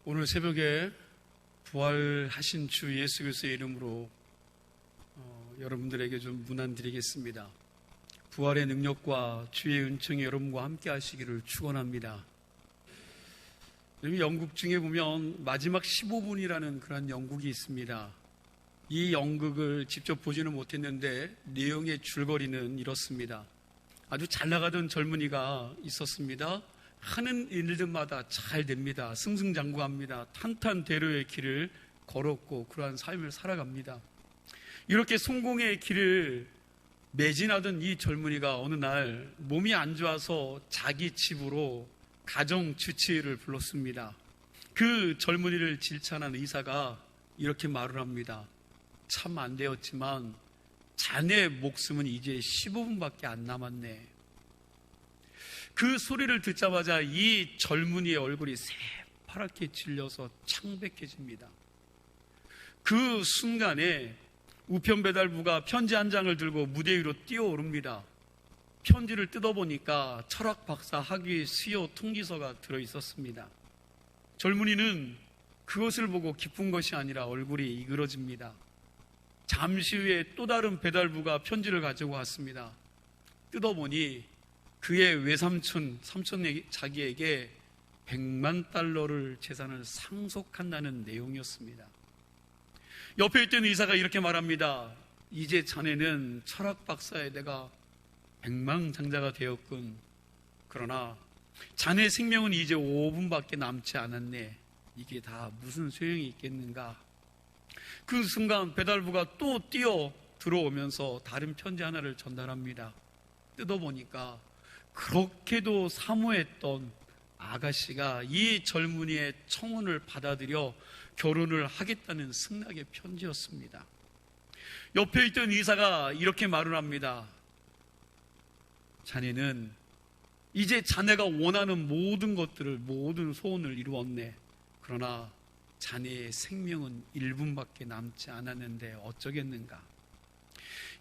오늘 새벽에 부활하신 주 예수 그리스도의 이름으로 여러분들에게 좀 문안드리겠습니다. 부활의 능력과 주의 은총이 여러분과 함께 하시기를 축원합니다. 연극 중에 보면 마지막 15분이라는 그런 연극이 있습니다. 이 연극을 직접 보지는 못했는데 내용의 줄거리는 이렇습니다. 아주 잘 나가던 젊은이가 있었습니다. 하는 일들마다 잘 됩니다. 승승장구합니다. 탄탄대로의 길을 걸었고 그러한 삶을 살아갑니다. 이렇게 성공의 길을 매진하던 이 젊은이가 어느 날 몸이 안 좋아서 자기 집으로 가정주치의를 불렀습니다. 그 젊은이를 질찬한 의사가 이렇게 말을 합니다. 참 안 되었지만 자네 목숨은 이제 15분밖에 안 남았네. 그 소리를 듣자마자 이 젊은이의 얼굴이 새파랗게 질려서 창백해집니다. 그 순간에 우편배달부가 편지 한 장을 들고 무대 위로 뛰어오릅니다. 편지를 뜯어보니까 철학 박사 학위 수요 통지서가 들어있었습니다. 젊은이는 그것을 보고 기쁜 것이 아니라 얼굴이 이그러집니다. 잠시 후에 또 다른 배달부가 편지를 가지고 왔습니다. 뜯어보니 그의 외삼촌, 삼촌이 자기에게 100만 달러를 재산을 상속한다는 내용이었습니다. 옆에 있던 의사가 이렇게 말합니다. 이제 자네는 철학 박사의 내가 백망장자가 되었군. 그러나 자네 생명은 이제 5분밖에 남지 않았네. 이게 다 무슨 소용이 있겠는가. 그 순간 배달부가 또 뛰어 들어오면서 다른 편지 하나를 전달합니다. 뜯어보니까 그렇게도 사모했던 아가씨가 이 젊은이의 청혼을 받아들여 결혼을 하겠다는 승낙의 편지였습니다. 옆에 있던 의사가 이렇게 말을 합니다. 자네는 이제 자네가 원하는 모든 것들을, 모든 소원을 이루었네. 그러나 자네의 생명은 1분밖에 남지 않았는데 어쩌겠는가.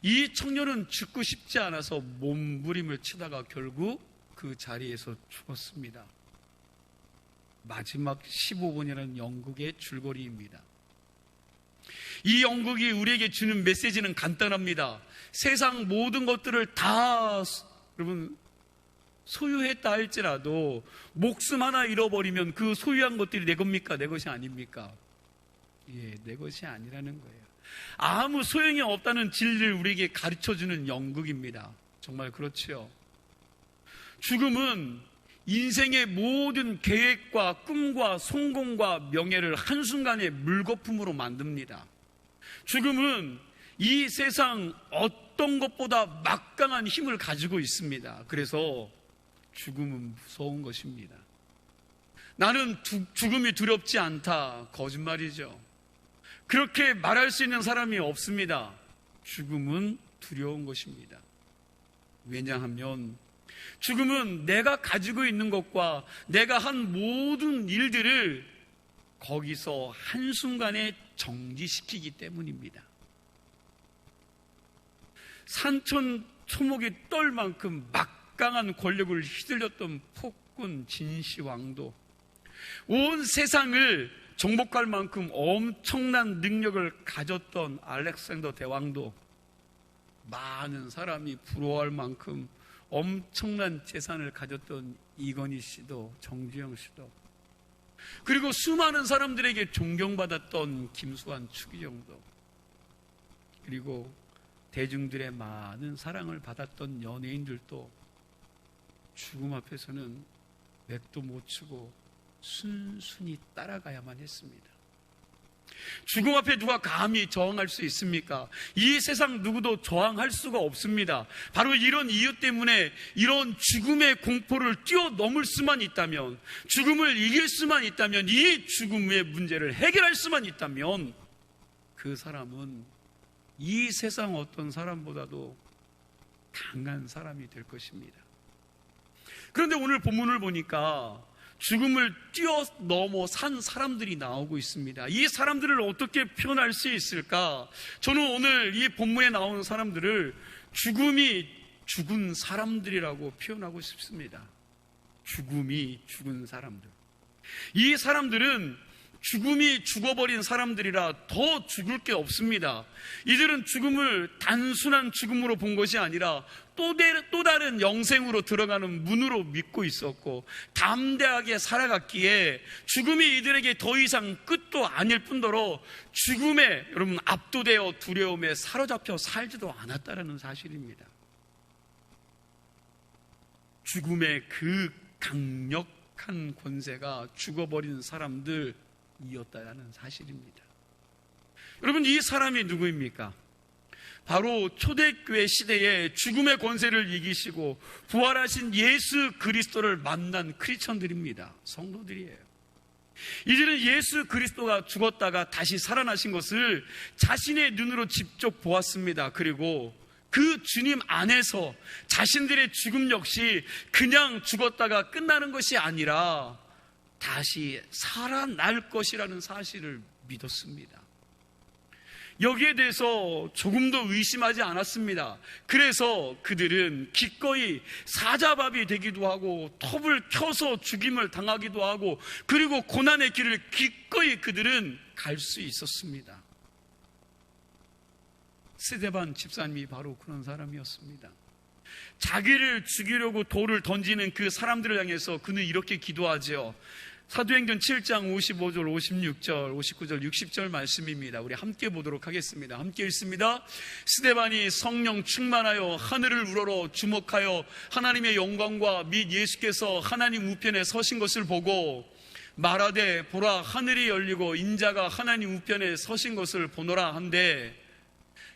이 청년은 죽고 싶지 않아서 몸부림을 치다가 결국 그 자리에서 죽었습니다. 마지막 15분이라는 연극의 줄거리입니다. 이 연극이 우리에게 주는 메시지는 간단합니다. 세상 모든 것들을 다 여러분 소유했다 할지라도 목숨 하나 잃어버리면 그 소유한 것들이 내 겁니까? 내 것이 아닙니까? 예, 내 것이 아니라는 거예요. 아무 소용이 없다는 진리를 우리에게 가르쳐주는 연극입니다. 정말 그렇지요. 죽음은 인생의 모든 계획과 꿈과 성공과 명예를 한순간에 물거품으로 만듭니다. 죽음은 이 세상 어떤 것보다 막강한 힘을 가지고 있습니다. 그래서 죽음은 무서운 것입니다. 나는 죽음이 두렵지 않다. 거짓말이죠. 그렇게 말할 수 있는 사람이 없습니다. 죽음은 두려운 것입니다. 왜냐하면 죽음은 내가 가지고 있는 것과 내가 한 모든 일들을 거기서 한순간에 정지시키기 때문입니다. 산천 초목이 떨 만큼 막강한 권력을 휘둘렸던 폭군 진시황도, 온 세상을 정복할 만큼 엄청난 능력을 가졌던 알렉산더 대왕도, 많은 사람이 부러워할 만큼 엄청난 재산을 가졌던 이건희 씨도, 정주영 씨도, 그리고 수많은 사람들에게 존경받았던 김수환, 추기정도, 그리고 대중들의 많은 사랑을 받았던 연예인들도 죽음 앞에서는 맥도 못 추고 순순히 따라가야만 했습니다. 죽음 앞에 누가 감히 저항할 수 있습니까? 이 세상 누구도 저항할 수가 없습니다. 바로 이런 이유 때문에 이런 죽음의 공포를 뛰어넘을 수만 있다면, 죽음을 이길 수만 있다면, 이 죽음의 문제를 해결할 수만 있다면 그 사람은 이 세상 어떤 사람보다도 강한 사람이 될 것입니다. 그런데 오늘 본문을 보니까 죽음을 뛰어넘어 산 사람들이 나오고 있습니다. 이 사람들을 어떻게 표현할 수 있을까? 저는 오늘 이 본문에 나오는 사람들을 죽음이 죽은 사람들이라고 표현하고 싶습니다. 죽음이 죽은 사람들. 이 사람들은 죽음이 죽어버린 사람들이라 더 죽을 게 없습니다. 이들은 죽음을 단순한 죽음으로 본 것이 아니라 또 다른 영생으로 들어가는 문으로 믿고 있었고 담대하게 살아갔기에 죽음이 이들에게 더 이상 끝도 아닐 뿐더러 죽음에 여러분 압도되어 두려움에 사로잡혀 살지도 않았다는 사실입니다. 죽음의 그 강력한 권세가 죽어버린 사람들이었다는 사실입니다. 여러분, 이 사람이 누구입니까? 바로 초대교회 시대에 죽음의 권세를 이기시고 부활하신 예수 그리스도를 만난 크리스천들입니다. 성도들이에요. 이들은 예수 그리스도가 죽었다가 다시 살아나신 것을 자신의 눈으로 직접 보았습니다. 그리고 그 주님 안에서 자신들의 죽음 역시 그냥 죽었다가 끝나는 것이 아니라 다시 살아날 것이라는 사실을 믿었습니다. 여기에 대해서 조금도 의심하지 않았습니다. 그래서 그들은 기꺼이 사자밥이 되기도 하고 톱을 켜서 죽임을 당하기도 하고 그리고 고난의 길을 기꺼이 그들은 갈 수 있었습니다. 스데반 집사님이 바로 그런 사람이었습니다. 자기를 죽이려고 돌을 던지는 그 사람들을 향해서 그는 이렇게 기도하죠. 사도행전 7장 55절, 56절, 59절, 60절 말씀입니다. 우리 함께 보도록 하겠습니다. 함께 읽습니다. 스데반이 성령 충만하여 하늘을 우러러 주목하여 하나님의 영광과 및 예수께서 하나님 우편에 서신 것을 보고 말하되 보라 하늘이 열리고 인자가 하나님 우편에 서신 것을 보노라 한데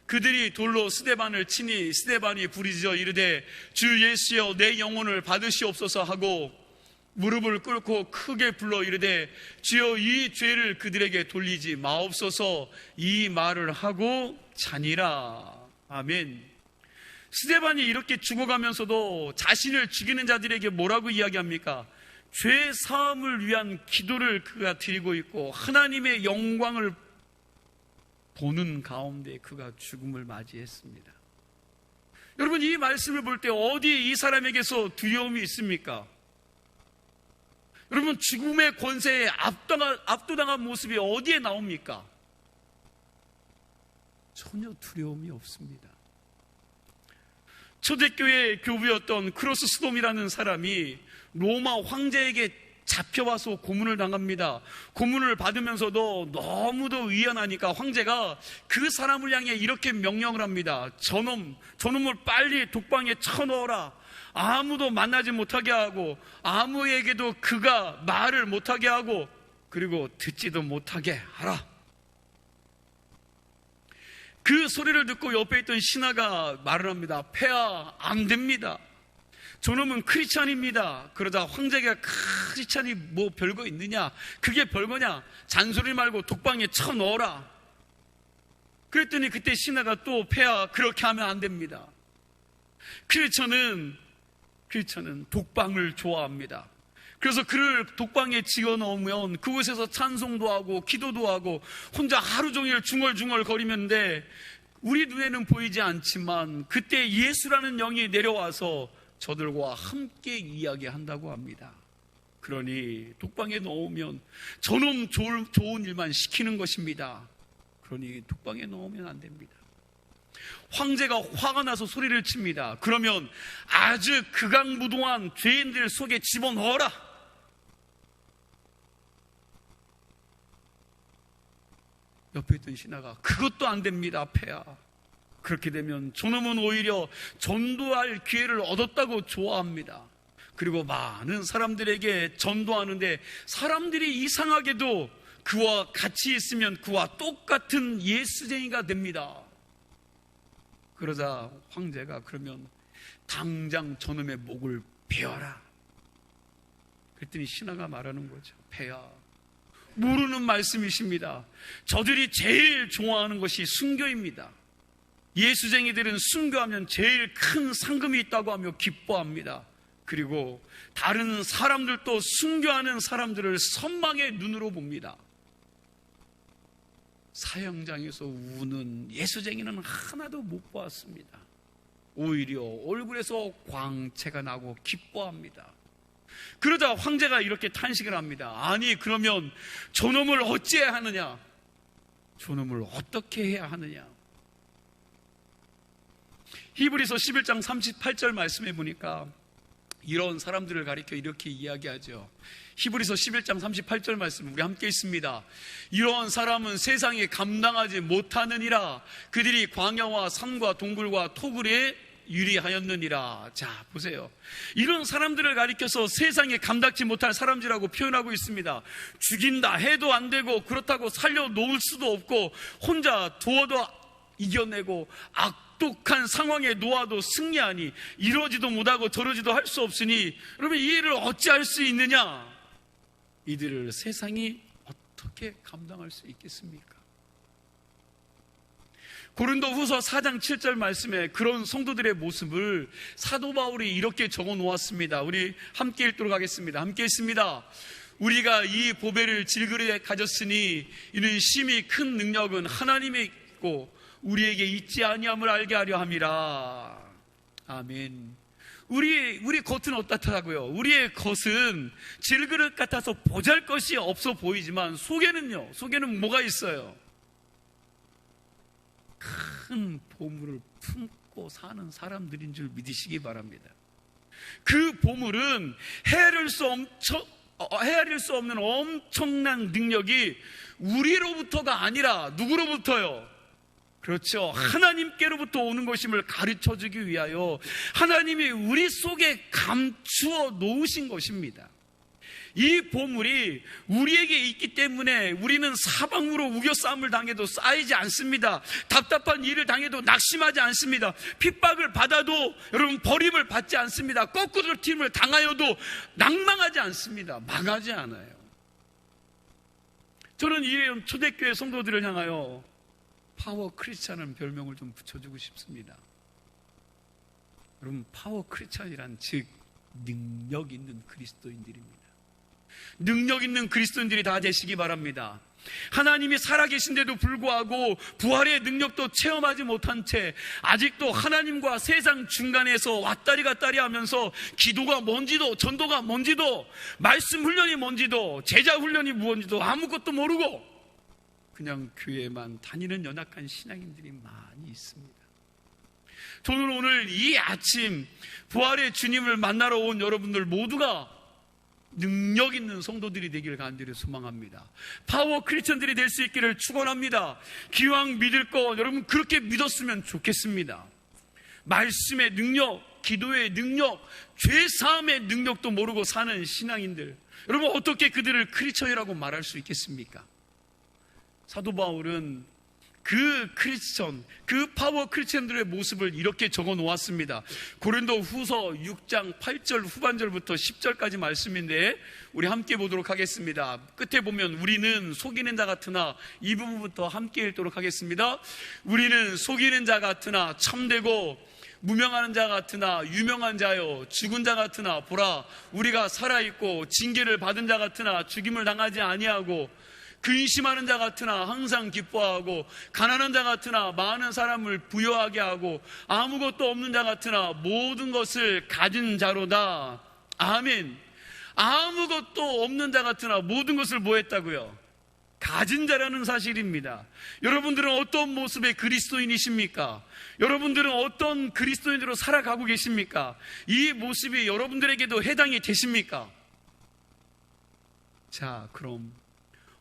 그들이 돌로 스데반을 치니 스데반이 부르짖어 이르되 주 예수여 내 영혼을 받으시옵소서 하고 무릎을 꿇고 크게 불러 이르되 주여 이 죄를 그들에게 돌리지 마옵소서 이 말을 하고 자니라. 아멘. 스데반이 이렇게 죽어가면서도 자신을 죽이는 자들에게 뭐라고 이야기합니까? 죄 사함을 위한 기도를 그가 드리고 있고 하나님의 영광을 보는 가운데 그가 죽음을 맞이했습니다. 여러분, 이 말씀을 볼 때 어디에 이 사람에게서 두려움이 있습니까? 여러분, 죽음의 권세에 압도당한 모습이 어디에 나옵니까? 전혀 두려움이 없습니다. 초대교회 교부였던 크로스스돔이라는 사람이 로마 황제에게 잡혀와서 고문을 당합니다. 고문을 받으면서도 너무도 의연하니까 황제가 그 사람을 향해 이렇게 명령을 합니다. 저놈을 빨리 독방에 쳐넣어라. 아무도 만나지 못하게 하고 아무에게도 그가 말을 못하게 하고 그리고 듣지도 못하게 하라. 그 소리를 듣고 옆에 있던 신하가 말을 합니다. 폐하, 안 됩니다. 저놈은 크리스찬입니다. 그러자 황제가 크리스찬이 뭐 별거 있느냐? 그게 별거냐? 잔소리 말고 독방에 쳐넣어라. 그랬더니 그때 신하가 또 폐하, 그렇게 하면 안 됩니다. 크리스찬은 독방을 좋아합니다. 그래서 그를 독방에 집어넣으면 그곳에서 찬송도 하고 기도도 하고 혼자 하루 종일 중얼중얼 거리는데 우리 눈에는 보이지 않지만 그때 예수라는 영이 내려와서 저들과 함께 이야기한다고 합니다. 그러니 독방에 넣으면 저놈 좋은 일만 시키는 것입니다. 그러니 독방에 넣으면 안 됩니다. 황제가 화가 나서 소리를 칩니다. 그러면 아주 극악무도한 죄인들 속에 집어넣어라. 옆에 있던 신하가 그것도 안 됩니다, 폐하. 그렇게 되면 저놈은 오히려 전도할 기회를 얻었다고 좋아합니다. 그리고 많은 사람들에게 전도하는데 사람들이 이상하게도 그와 같이 있으면 그와 똑같은 예수쟁이가 됩니다. 그러자 황제가 그러면 당장 저놈의 목을 베어라. 그랬더니 신하가 말하는 거죠. 폐하, 모르는 말씀이십니다. 저들이 제일 좋아하는 것이 순교입니다. 예수쟁이들은 순교하면 제일 큰 상금이 있다고 하며 기뻐합니다. 그리고 다른 사람들도 순교하는 사람들을 선망의 눈으로 봅니다. 사형장에서 우는 예수쟁이는 하나도 못 보았습니다. 오히려 얼굴에서 광채가 나고 기뻐합니다. 그러자 황제가 이렇게 탄식을 합니다. 아니, 그러면 저놈을 어찌해야 하느냐? 저놈을 어떻게 해야 하느냐? 히브리서 11장 38절 말씀해 보니까 이런 사람들을 가리켜 이렇게 이야기하죠. 히브리서 11장 38절 말씀 우리 함께 있습니다. 이러한 사람은 세상에 감당하지 못하느니라. 그들이 광야와 산과 동굴과 토굴에 유리하였느니라. 자, 보세요. 이런 사람들을 가리켜서 세상에 감당치 못할 사람들이라고 표현하고 있습니다. 죽인다 해도 안 되고, 그렇다고 살려놓을 수도 없고, 혼자 두어도 이겨내고, 악독한 상황에 놓아도 승리하니, 이러지도 못하고 저러지도 할 수 없으니, 여러분 이 일을 어찌할 수 있느냐? 이들을 세상이 어떻게 감당할 수 있겠습니까? 고린도후서 4장 7절 말씀에 그런 성도들의 모습을 사도 바울이 이렇게 적어 놓았습니다. 우리 함께 읽도록 하겠습니다. 함께 읽습니다. 우리가 이 보배를 질그릇에 가졌으니 이는 심히 큰 능력은 하나님에 있고 우리에게 있지 아니함을 알게 하려 함이라. 아멘. 우리 겉은 어떻다고요? 우리의 겉은 질그릇 같아서 보잘것이 없어 보이지만 속에는 뭐가 있어요? 큰 보물을 품고 사는 사람들인 줄 믿으시기 바랍니다. 그 보물은 헤아릴 수 없는 엄청난 능력이 우리로부터가 아니라 누구로부터요? 그렇죠. 하나님께로부터 오는 것임을 가르쳐주기 위하여 하나님이 우리 속에 감추어 놓으신 것입니다. 이 보물이 우리에게 있기 때문에 우리는 사방으로 우겨싸움을 당해도 쌓이지 않습니다. 답답한 일을 당해도 낙심하지 않습니다. 핍박을 받아도 여러분 버림을 받지 않습니다. 거꾸로 팀을 당하여도 낭망하지 않습니다. 망하지 않아요. 저는 이 초대교회 성도들을 향하여 파워 크리스찬은 별명을 좀 붙여주고 싶습니다. 여러분, 파워 크리스찬이란 즉 능력 있는 그리스도인들입니다. 능력 있는 그리스도인들이 다 되시기 바랍니다. 하나님이 살아계신데도 불구하고 부활의 능력도 체험하지 못한 채 아직도 하나님과 세상 중간에서 왔다리 갔다리 하면서 기도가 뭔지도, 전도가 뭔지도, 말씀 훈련이 뭔지도, 제자 훈련이 무엇인지도 아무것도 모르고 그냥 교회만 다니는 연약한 신앙인들이 많이 있습니다. 저는 오늘 이 아침 부활의 주님을 만나러 온 여러분들 모두가 능력 있는 성도들이 되기를 간절히 소망합니다. 파워 크리스천들이 될 수 있기를 축원합니다. 기왕 믿을 거 여러분 그렇게 믿었으면 좋겠습니다. 말씀의 능력, 기도의 능력, 죄사함의 능력도 모르고 사는 신앙인들, 여러분 어떻게 그들을 크리스천이라고 말할 수 있겠습니까? 사도 바울은 그 크리스천, 그 파워 크리스천들의 모습을 이렇게 적어 놓았습니다. 고린도 후서 6장 8절 후반절부터 10절까지 말씀인데 우리 함께 보도록 하겠습니다. 끝에 보면 우리는 속이는 자 같으나, 이 부분부터 함께 읽도록 하겠습니다. 우리는 속이는 자 같으나 참되고 무명하는 자 같으나 유명한 자요, 죽은 자 같으나 보라 우리가 살아있고 징계를 받은 자 같으나 죽임을 당하지 아니하고, 근심하는 자 같으나 항상 기뻐하고, 가난한 자 같으나 많은 사람을 부유하게 하고, 아무것도 없는 자 같으나 모든 것을 가진 자로다. 아멘. 아무것도 없는 자 같으나 모든 것을 뭐 했다고요? 가진 자라는 사실입니다. 여러분들은 어떤 모습의 그리스도인이십니까? 여러분들은 어떤 그리스도인으로 살아가고 계십니까? 이 모습이 여러분들에게도 해당이 되십니까? 자, 그럼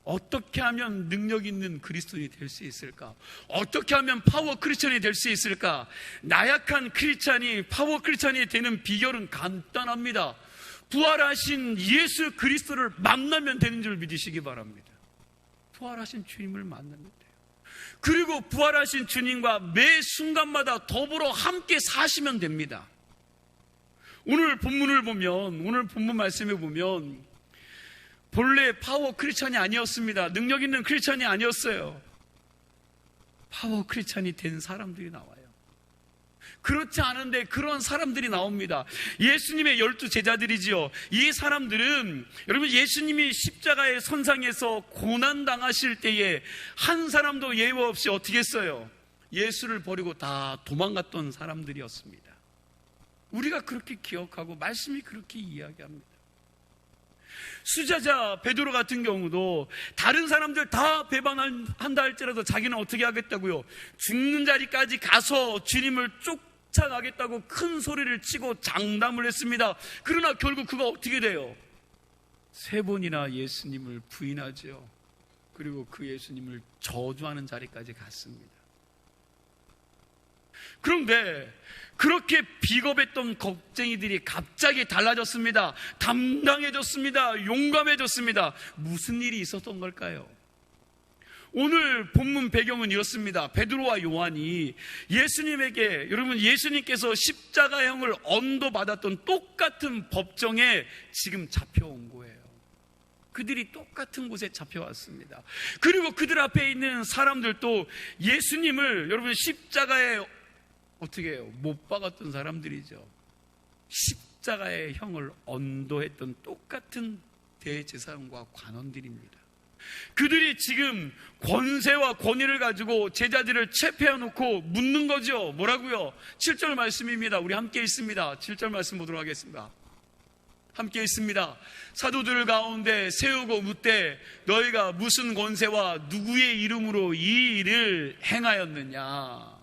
어떻게 하면 능력 있는 그리스도인이 될 수 있을까? 어떻게 하면 파워 크리스천이 될 수 있을까? 나약한 크리스천이 파워 크리스천이 되는 비결은 간단합니다. 부활하신 예수 그리스도를 만나면 되는 줄 믿으시기 바랍니다. 부활하신 주님을 만나면 돼요. 그리고 부활하신 주님과 매 순간마다 더불어 함께 사시면 됩니다. 오늘 본문을 보면, 오늘 본문 말씀에 보면 본래 파워 크리스천이 아니었습니다. 능력 있는 크리스천이 아니었어요. 파워 크리스천이 된 사람들이 나와요. 그렇지 않은데 그런 사람들이 나옵니다. 예수님의 12 제자들이지요. 이 사람들은 여러분 예수님이 십자가의 선상에서 고난당하실 때에 한 사람도 예외 없이 어떻게 했어요? 예수를 버리고 다 도망갔던 사람들이었습니다. 우리가 그렇게 기억하고 말씀이 그렇게 이야기합니다. 수자자 베드로 같은 경우도 다른 사람들 다 배반한다 할지라도 자기는 어떻게 하겠다고요? 죽는 자리까지 가서 주님을 쫓아가겠다고 큰 소리를 치고 장담을 했습니다. 그러나 결국 그가 어떻게 돼요? 3번이나 예수님을 부인하죠. 그리고 그 예수님을 저주하는 자리까지 갔습니다. 그런데 그렇게 비겁했던 겁쟁이들이 갑자기 달라졌습니다. 담당해졌습니다. 용감해졌습니다. 무슨 일이 있었던 걸까요? 오늘 본문 배경은 이렇습니다. 베드로와 요한이 예수님에게, 여러분, 예수님께서 십자가형을 언도받았던 똑같은 법정에 지금 잡혀온 거예요. 그들이 똑같은 곳에 잡혀왔습니다. 그리고 그들 앞에 있는 사람들도 예수님을, 여러분, 십자가에 어떻게 해요? 못 박았던 사람들이죠. 십자가의 형을 언도했던 똑같은 대제사장과 관원들입니다. 그들이 지금 권세와 권위를 가지고 제자들을 체포해 놓고 묻는 거죠. 뭐라고요? 7절 말씀입니다. 우리 함께 읽습니다. 7절 말씀 보도록 하겠습니다. 함께 있습니다. 사도들 가운데 세우고 묻되 너희가 무슨 권세와 누구의 이름으로 이 일을 행하였느냐?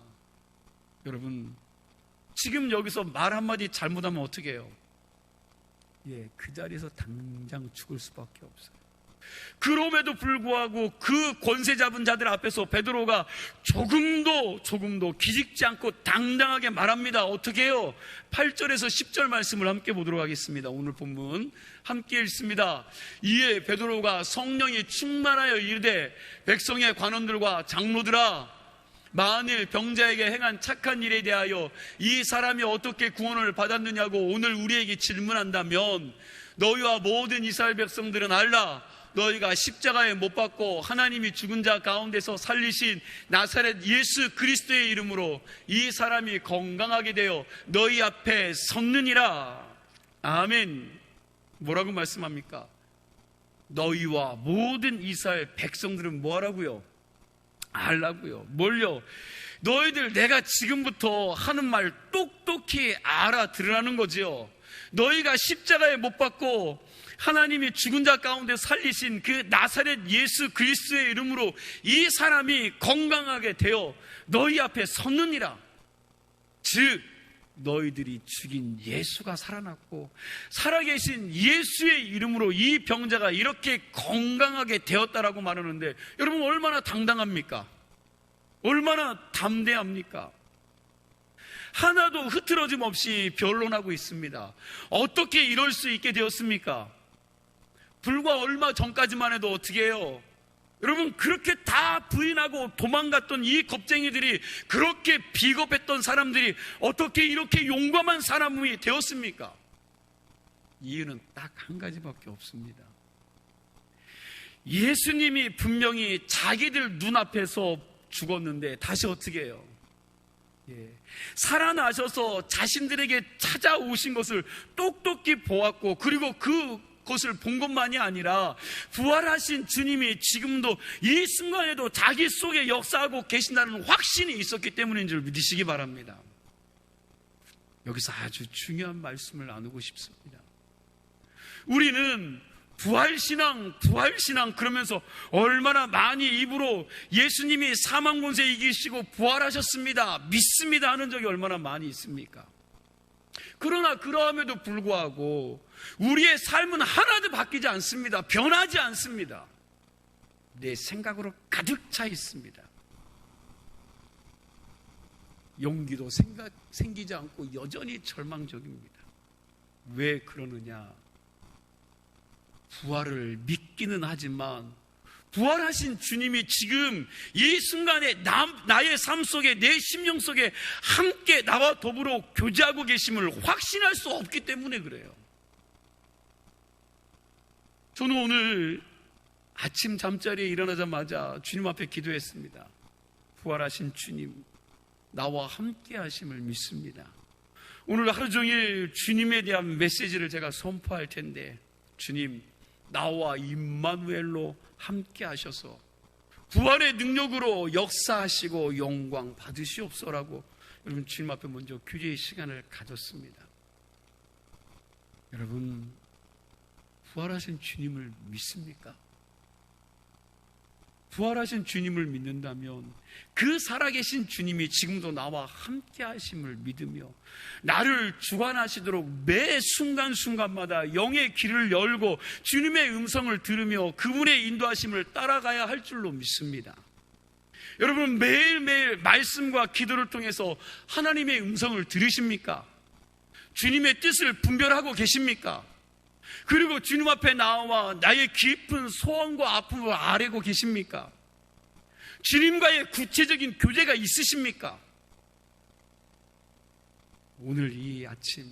여러분, 지금 여기서 말 한마디 잘못하면 어떻게 해요? 그 자리에서 당장 죽을 수밖에 없어요. 그럼에도 불구하고 그 권세 잡은 자들 앞에서 베드로가 조금도 기죽지 않고 당당하게 말합니다. 어떻게 해요? 8절에서 10절 말씀을 함께 보도록 하겠습니다. 오늘 본문 함께 읽습니다. 이에 베드로가 성령이 충만하여 이르되 백성의 관원들과 장로들아, 만일 병자에게 행한 착한 일에 대하여 이 사람이 어떻게 구원을 받았느냐고 오늘 우리에게 질문한다면 너희와 모든 이스라엘 백성들은 알라. 너희가 십자가에 못 박고 하나님이 죽은 자 가운데서 살리신 나사렛 예수 그리스도의 이름으로 이 사람이 건강하게 되어 너희 앞에 섰느니라. 아멘. 뭐라고 말씀합니까? 너희와 모든 이스라엘 백성들은 뭐하라고요? 알라고요. 뭘요? 너희들 내가 지금부터 하는 말 똑똑히 알아들으라는 거지요. 너희가 십자가에 못 박고 하나님이 죽은 자 가운데 살리신 그 나사렛 예수 그리스도의 이름으로 이 사람이 건강하게 되어 너희 앞에 섰느니라. 즉 너희들이 죽인 예수가 살아났고 살아계신 예수의 이름으로 이 병자가 이렇게 건강하게 되었다라고 말하는데, 여러분 얼마나 당당합니까? 얼마나 담대합니까? 하나도 흐트러짐 없이 변론하고 있습니다. 어떻게 이럴 수 있게 되었습니까? 불과 얼마 전까지만 해도 어떻게 해요? 여러분, 그렇게 다 부인하고 도망갔던 이 겁쟁이들이, 그렇게 비겁했던 사람들이 어떻게 이렇게 용감한 사람이 되었습니까? 이유는 딱 한 가지밖에 없습니다. 예수님이 분명히 자기들 눈앞에서 죽었는데 다시 어떻게 해요? 살아나셔서 자신들에게 찾아오신 것을 똑똑히 보았고, 그리고 그것을 본 것만이 아니라 부활하신 주님이 지금도 이 순간에도 자기 속에 역사하고 계신다는 확신이 있었기 때문인 줄 믿으시기 바랍니다. 여기서 아주 중요한 말씀을 나누고 싶습니다. 우리는 부활신앙 그러면서 얼마나 많이 입으로 예수님이 사망 권세 이기시고 부활하셨습니다, 믿습니다 하는 적이 얼마나 많이 있습니까? 그러나 그러함에도 불구하고 우리의 삶은 하나도 바뀌지 않습니다. 변하지 않습니다. 내 생각으로 가득 차 있습니다. 용기도 생기지 않고 여전히 절망적입니다. 왜 그러느냐? 부활을 믿기는 하지만 부활하신 주님이 지금 이 순간에 나의 삶 속에, 내 심령 속에 함께 나와 더불어 교제하고 계심을 확신할 수 없기 때문에 그래요. 저는 오늘 아침 잠자리에 일어나자마자 주님 앞에 기도했습니다. 부활하신 주님, 나와 함께 하심을 믿습니다. 오늘 하루 종일 주님에 대한 메시지를 제가 선포할 텐데, 주님, 나와 임마누엘로 함께 하셔서 부활의 능력으로 역사하시고 영광 받으시옵소라고 여러분 주님 앞에 먼저 규제의 시간을 가졌습니다. 여러분, 부활하신 주님을 믿습니까? 부활하신 주님을 믿는다면 그 살아계신 주님이 지금도 나와 함께 하심을 믿으며 나를 주관하시도록 매 순간순간마다 영의 길을 열고 주님의 음성을 들으며 그분의 인도하심을 따라가야 할 줄로 믿습니다. 여러분, 매일매일 말씀과 기도를 통해서 하나님의 음성을 들으십니까? 주님의 뜻을 분별하고 계십니까? 그리고 주님 앞에 나와 나의 깊은 소원과 아픔을 아뢰고 계십니까? 주님과의 구체적인 교제가 있으십니까? 오늘 이 아침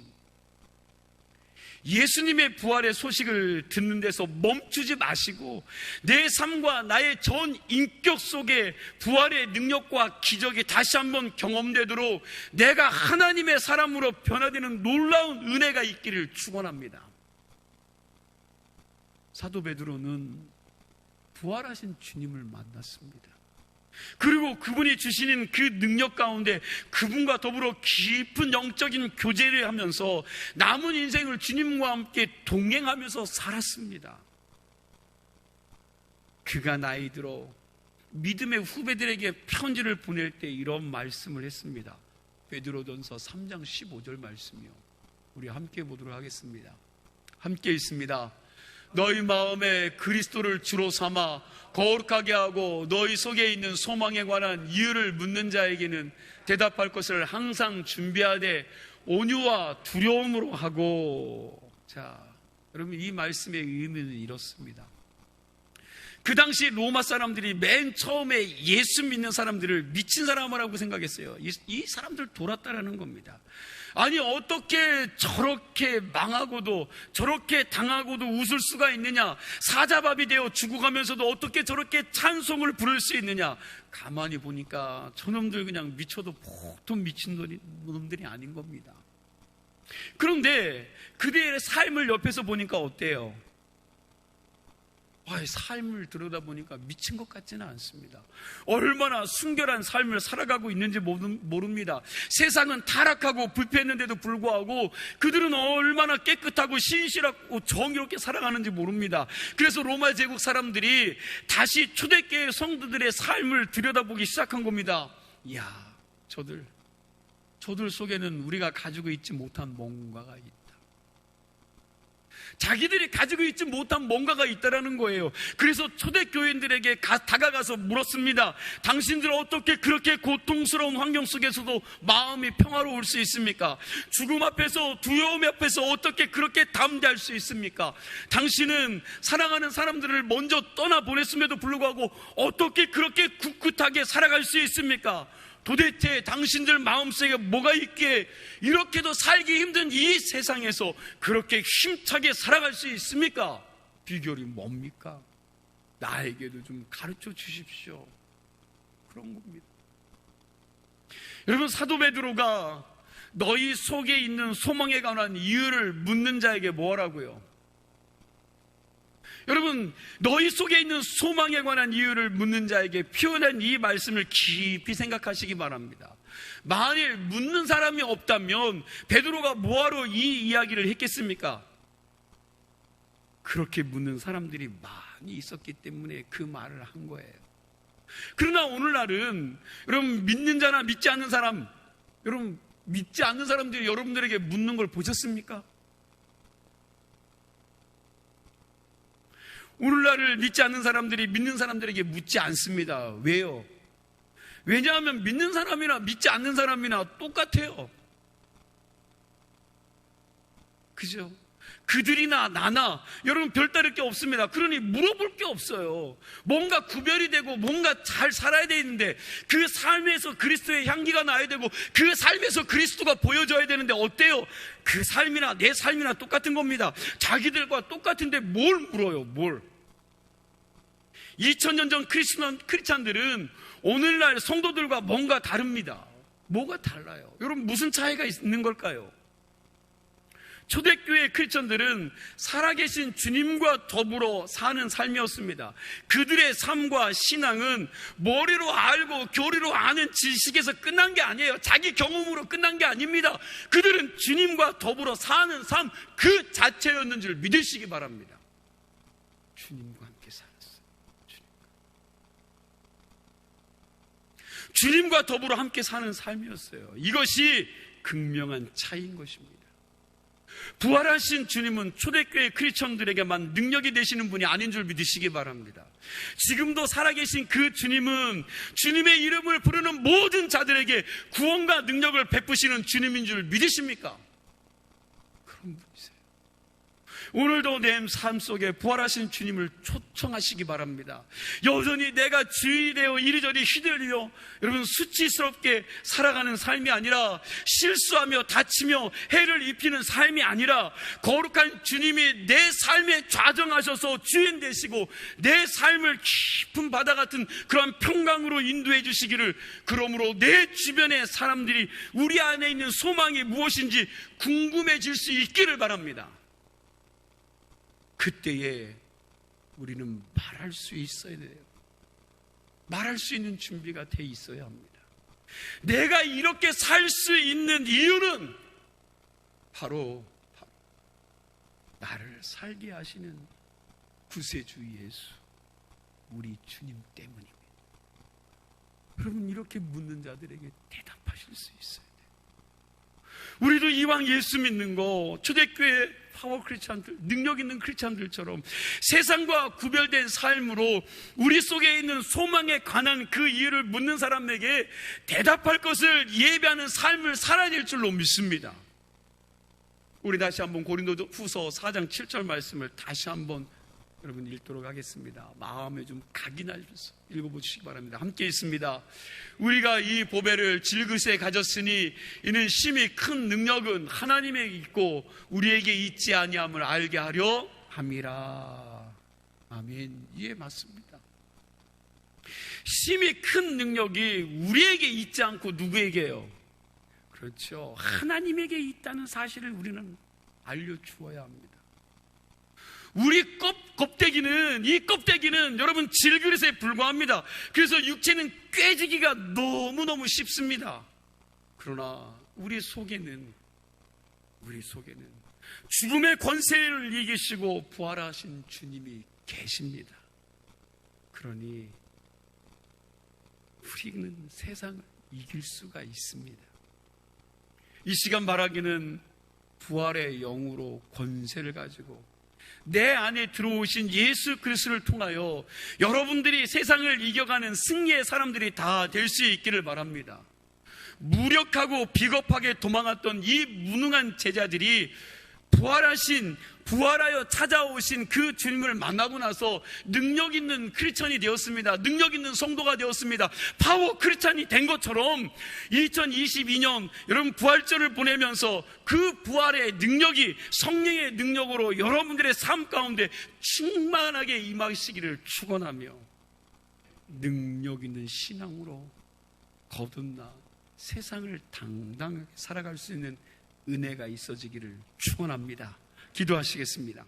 예수님의 부활의 소식을 듣는 데서 멈추지 마시고 내 삶과 나의 전 인격 속에 부활의 능력과 기적이 다시 한번 경험되도록 내가 하나님의 사람으로 변화되는 놀라운 은혜가 있기를 축원합니다. 사도 베드로는 부활하신 주님을 만났습니다. 그리고 그분이 주시는 그 능력 가운데 그분과 더불어 깊은 영적인 교제를 하면서 남은 인생을 주님과 함께 동행하면서 살았습니다. 그가 나이 들어 믿음의 후배들에게 편지를 보낼 때 이런 말씀을 했습니다. 베드로전서 3장 15절 말씀이요. 우리 함께 보도록 하겠습니다. 함께 있습니다. 너희 마음에 그리스도를 주로 삼아 거룩하게 하고 너희 속에 있는 소망에 관한 이유를 묻는 자에게는 대답할 것을 항상 준비하되 온유와 두려움으로 하고. 자, 여러분, 이 말씀의 의미는 이렇습니다. 그 당시 로마 사람들이 맨 처음에 예수 믿는 사람들을 미친 사람이라고 생각했어요. 이 사람들 돌았다라는 겁니다. 아니, 어떻게 저렇게 망하고도 저렇게 당하고도 웃을 수가 있느냐? 사자밥이 되어 죽어가면서도 어떻게 저렇게 찬송을 부를 수 있느냐? 가만히 보니까 저놈들 그냥 미쳐도 보통 미친 놈들이 아닌 겁니다. 그런데 그들의 삶을 옆에서 보니까 어때요? 삶을 들여다보니까 미친 것 같지는 않습니다. 얼마나 순결한 삶을 살아가고 있는지 모릅니다. 세상은 타락하고 불패했는데도 불구하고 그들은 얼마나 깨끗하고 신실하고 정의롭게 살아가는지 모릅니다. 그래서 로마 제국 사람들이 다시 초대교회 성도들의 삶을 들여다보기 시작한 겁니다. 이야, 저들 속에는 우리가 가지고 있지 못한 뭔가가 있다. 자기들이 가지고 있지 못한 뭔가가 있다라는 거예요. 그래서 초대교인들에게 다가가서 물었습니다. 당신들 어떻게 그렇게 고통스러운 환경 속에서도 마음이 평화로울 수 있습니까? 죽음 앞에서, 두려움 앞에서 어떻게 그렇게 담대할 수 있습니까? 당신은 사랑하는 사람들을 먼저 떠나보냈음에도 불구하고 어떻게 그렇게 굳굳하게 살아갈 수 있습니까? 도대체 당신들 마음속에 뭐가 있기에 이렇게도 살기 힘든 이 세상에서 그렇게 힘차게 살아갈 수 있습니까? 비결이 뭡니까? 나에게도 좀 가르쳐 주십시오. 그런 겁니다. 여러분, 사도 베드로가 너희 속에 있는 소망에 관한 이유를 묻는 자에게 뭐라고요? 여러분, 너희 속에 있는 소망에 관한 이유를 묻는 자에게 표현한 이 말씀을 깊이 생각하시기 바랍니다. 만일 묻는 사람이 없다면 베드로가 뭐하러 이 이야기를 했겠습니까? 그렇게 묻는 사람들이 많이 있었기 때문에 그 말을 한 거예요. 그러나 오늘날은 여러분, 믿는 자나 믿지 않는 사람, 여러분, 믿지 않는 사람들이 여러분들에게 묻는 걸 보셨습니까? 오늘날을 믿지 않는 사람들이 믿는 사람들에게 묻지 않습니다. 왜요? 왜냐하면 믿는 사람이나 믿지 않는 사람이나 똑같아요. 그죠? 그들이나 나나 여러분 별다를 게 없습니다. 그러니 물어볼 게 없어요. 뭔가 구별이 되고 뭔가 잘 살아야 되는데 그 삶에서 그리스도의 향기가 나야 되고 그 삶에서 그리스도가 보여져야 되는데 어때요? 그 삶이나 내 삶이나 똑같은 겁니다. 자기들과 똑같은데 뭘 물어요? 뭘? 2000년 전 크리스찬들은 오늘날 성도들과 뭔가 다릅니다. 뭐가 달라요? 여러분, 무슨 차이가 있는 걸까요? 초대교회 크리스천들은 살아계신 주님과 더불어 사는 삶이었습니다. 그들의 삶과 신앙은 머리로 알고 교리로 아는 지식에서 끝난 게 아니에요. 자기 경험으로 끝난 게 아닙니다. 그들은 주님과 더불어 사는 삶 그 자체였는 줄 믿으시기 바랍니다. 주님과 함께 살았어요. 주님과 더불어 함께 사는 삶이었어요. 이것이 극명한 차이인 것입니다. 부활하신 주님은 초대교회 크리스천들에게만 능력이 되시는 분이 아닌 줄 믿으시기 바랍니다. 지금도 살아계신 그 주님은 주님의 이름을 부르는 모든 자들에게 구원과 능력을 베푸시는 주님인 줄 믿으십니까? 그런 분이세요. 오늘도 내 삶 속에 부활하신 주님을 초청하시기 바랍니다. 여전히 내가 주인이 되어 이리저리 휘둘려 여러분 수치스럽게 살아가는 삶이 아니라, 실수하며 다치며 해를 입히는 삶이 아니라, 거룩한 주님이 내 삶에 좌정하셔서 주인 되시고 내 삶을 깊은 바다 같은 그런 평강으로 인도해 주시기를, 그러므로 내 주변의 사람들이 우리 안에 있는 소망이 무엇인지 궁금해질 수 있기를 바랍니다. 그때에 우리는 말할 수 있어야 돼요. 말할 수 있는 준비가 돼 있어야 합니다. 내가 이렇게 살 수 있는 이유는 바로 나를 살게 하시는 구세주 예수, 우리 주님 때문입니다. 여러분, 이렇게 묻는 자들에게 대답하실 수 있어야 돼요. 우리도 이왕 예수 믿는 거 초대교회 파워 크리스찬들, 능력 있는 크리스찬들처럼 세상과 구별된 삶으로 우리 속에 있는 소망에 관한 그 이유를 묻는 사람에게 대답할 것을 예배하는 삶을 살아야 될 줄로 믿습니다. 우리 다시 한번 고린도후서 4장 7절 말씀을 다시 한번 여러분 읽도록 하겠습니다. 마음에 좀 각이 나셔서 읽어보시기 바랍니다. 함께 읽습니다. 우리가 이 보배를 질그새 가졌으니 이는 심히 큰 능력은 하나님에 있고 우리에게 있지 아니함을 알게 하려 함이라. 아멘. 예, 맞습니다. 심히 큰 능력이 우리에게 있지 않고 누구에게요? 그렇죠. 하나님에게 있다는 사실을 우리는 알려주어야 합니다. 우리 이 껍데기는 여러분 질그릇에 불과합니다. 그래서 육체는 꿰지기가 너무너무 쉽습니다. 그러나 우리 속에는 죽음의 권세를 이기시고 부활하신 주님이 계십니다. 그러니 우리는 세상을 이길 수가 있습니다. 이 시간 바라기는 부활의 영으로 권세를 가지고 내 안에 들어오신 예수 그리스도를 통하여 여러분들이 세상을 이겨가는 승리의 사람들이 다 될 수 있기를 바랍니다. 무력하고 비겁하게 도망갔던 이 무능한 제자들이 부활하여 찾아오신 그 주님을 만나고 나서 능력 있는 크리스천이 되었습니다. 능력 있는 성도가 되었습니다. 파워 크리스천이 된 것처럼 2022년 여러분 부활절을 보내면서 그 부활의 능력이 성령의 능력으로 여러분들의 삶 가운데 충만하게 임하시기를 축원하며 능력 있는 신앙으로 거듭나 세상을 당당하게 살아갈 수 있는 은혜가 있어지기를 축원합니다. 기도하시겠습니다.